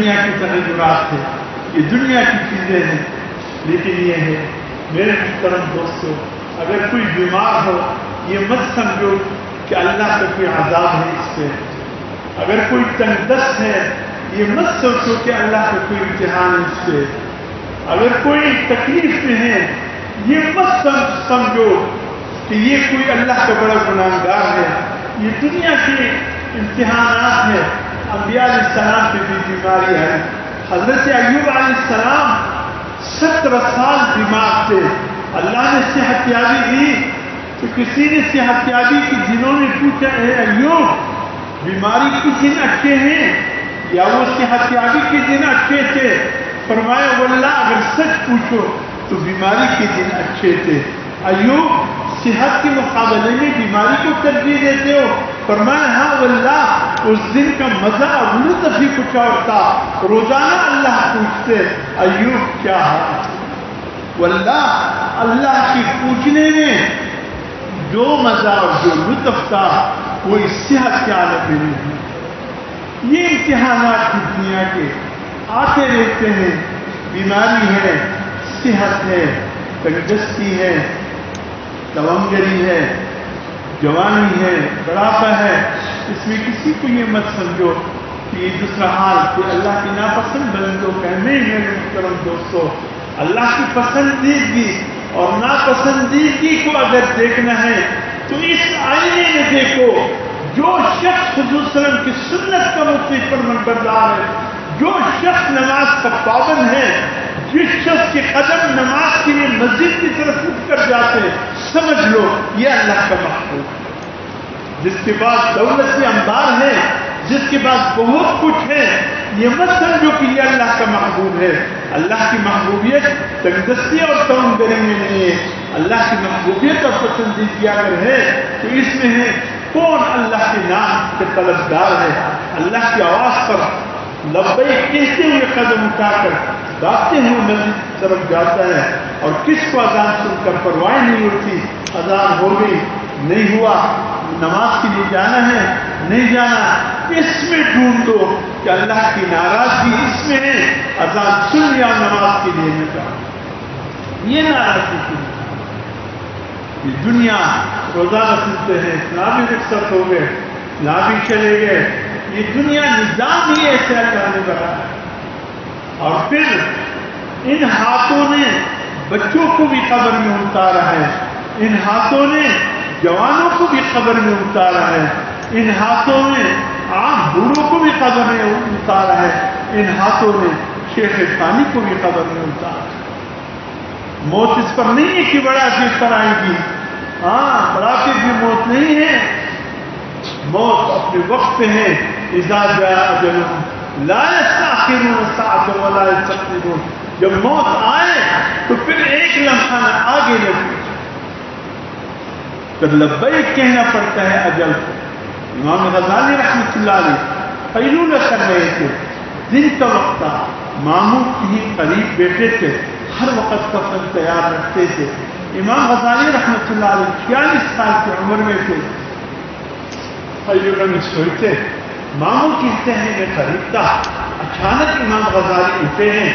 دنیا کی تغیرات ہے، یہ دنیا کی چیزیں ہیں، لیکن یہ ہے میرے محترم دوستو، اگر کوئی بیمار ہو یہ مت سمجھو کہ اللہ کا کوئی عذاب ہے اس پہ، اگر کوئی تنگ دست ہے یہ مت سوچو کہ اللہ کا کوئی امتحان ہے اس پہ، اگر کوئی تکلیف میں ہے یہ مت سمجھو کہ یہ کوئی اللہ کا بڑا گناہگار ہے، یہ دنیا کے امتحانات ہیں۔ انبیاء علیہ السلام پہ بھی بیماری ہے، حضرت ایوب علیہ السلام 17 سال بیمار تھے، اللہ نے صحت یابی دی تو کسی نے صحت یابی کی جنہوں نے پوچھا اے ایوب بیماری کے دن اچھے ہیں یا وہ صحت یابی کے دن اچھے تھے؟ فرمایا واللہ اگر سچ پوچھو تو بیماری کے دن اچھے تھے۔ ایوب صحت کے مقابلے میں بیماری کو ترجیح دیتے ہو؟ فرمایا ہاں واللہ اس دن کا مزہ اور لطف ہی کچھ اور تھا، روزانہ اللہ پوچھتے ایوب کیا حال؟ واللہ اللہ کی پوچھنے میں جو مزہ اور جو لطف تھا وہ اس صحت کے عالم میں نہیں ہے۔ یہ امتحانات کی دنیا کے آتے رہتے ہیں، بیماری ہے، صحت ہے، تندرستی ہے، توانگری ہے، جوانی ہے، بڑھاپا ہے، اس میں کسی کو یہ مت سمجھو کہ یہ دوسرا حال کہ اللہ کی ناپسند بندوں کا نہیں ہے۔ محترم دوستو، اللہ کی پسندیدگی اور ناپسندیدگی کو اگر دیکھنا ہے تو اس آئینے میں دیکھو، جو شخص حضور صلی اللہ علیہ وسلم کی سنت کا مطیع فرمانبردار ہے، جو شخص نماز کا پابند ہے، جس شخص کے قدم نماز کے لیے مسجد کی طرف اٹھ کر جاتے، سمجھ لو یہ اللہ کا محبوب ہے۔ جس کے بعد دولت سے انبار ہے، جس کے بعد بہت کچھ ہے، یہ مت سمجھو کہ یہ اللہ کا محبوب ہے۔ اللہ کی محبوبیت تندرستی اور توانگری میں نہیں ہے، اللہ کی محبوبیت اور پسندیدگی اگر ہے تو اس میں ہے کون اللہ کے نام کے طلبگار ہے، اللہ کی آواز پر لبیک کہتے ہوئے قدم اٹھا کر بھاگتے ہوئے مسجد کی طرف جاتا ہے، اور کس کو اذان سن کر پرواہ نہیں ہوتی، اذان ہو گئی نہیں ہوا، نماز کے لیے جانا ہے نہیں جانا، اس میں ڈھونڈ دو کہ اللہ کی ناراضگی اس میں ہے، اذان سن یا نماز کے لیے نہ جاؤ، یہ ناراضگی کی یہ دنیا روزانہ سنتے ہیں، نہ بھی رخصت ہو گئے نہ بھی چلے گئے، یہ دنیا نظام ہی ایسے اللہ نے بنایا۔ اور پھر ان ہاتھوں نے بچوں کو بھی قبر میں اتارا ہے، ان ہاتھوں نے جوانوں کو بھی قبر میں اتارا ہے، ان ہاتھوں نے عام بوڑھوں کو بھی قبر میں اتارا ہے، ان ہاتھوں نے شیخ ثانی کو بھی قبر میں اتارا ہے۔ موت اس پر نہیں ہے کہ بڑا دیر پر آئے گی، ہاں بڑھاپے کی موت نہیں ہے، موت اپنے وقت پہ ہے۔ اذا جاء اجلهم لا يستأخرون ساعة ولا يستقدمون، جب موت آئے تو پھر ایک لمحہ نہ آگے نہ پیچھے، پھر لبیک کہنا پڑتا ہے اجل کو۔ امام غزالی رحمۃ اللہ علیہ قیلولہ کر رہے تھے، دن کا وقت تھا، ماموں کی قریب بیٹھے تھے، ہر وقت کفن تیار رکھتے تھے۔ امام غزالی رحمۃ اللہ علیہ 46 سال کی عمر میں تھے، قیلولہ میں سوئے تھے، ماموں کی صحنے میں قریب تھا، اچانک امام غزالی اٹھے ہیں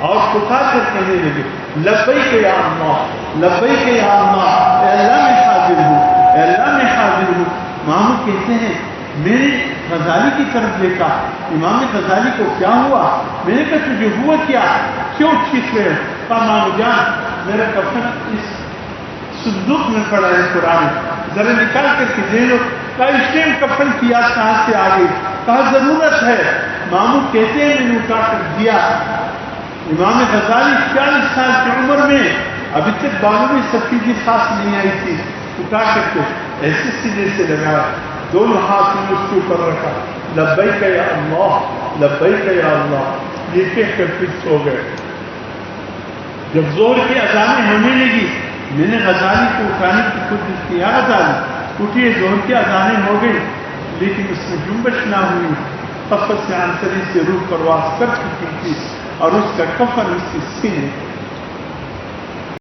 اور پکار کر کہنے لگے لبیک یا اللہ، لبیک یا اللہ، اے اللہ میں حاضر ہوں، اے اللہ میں حاضر ہوں۔ ماموں کہتے ہیں میں نے غزالی کی طرف دیکھا، امام غزالی کو کیا ہوا؟ میں نے کہا تجھے ہوا کیا، کیوں چیخ رہے؟ کہا مامو جان میرا کفن اس صندوق میں پڑا ہے قرآن، ذرا نکال کر کے دے لو۔ کہا اس ٹائم کفن کی یاد کہاں سے آ گئی؟ کہا ضرورت ہے۔ مامو کہتے ہیں میں نے اٹھا کر دیا۔ امام غزالی 40 سال کی عمر میں ابھی تک بالوں میں سفیدی خاص نہیں آئی تھی، اٹھا کر کے ایسے سیدھے سے لگایا، دونوں ہاتھ میں اس کے اوپر رکھا، لبیک یا اللہ، لبیک یا اللہ، یہ کہہ کر پھر سو گئے۔ جب زہر کی اذانیں ہونے لگی میں نے غزالی کو اٹھانے کی کوشش کی، یا غزالی اٹھیے، زہر کی اذانیں ہو گئی، لیکن اس میں جنبش نہ ہوئی، قفص سے عنصری سے روح پرواز کر چکی تھی اور اس کا کفن اس کے سینے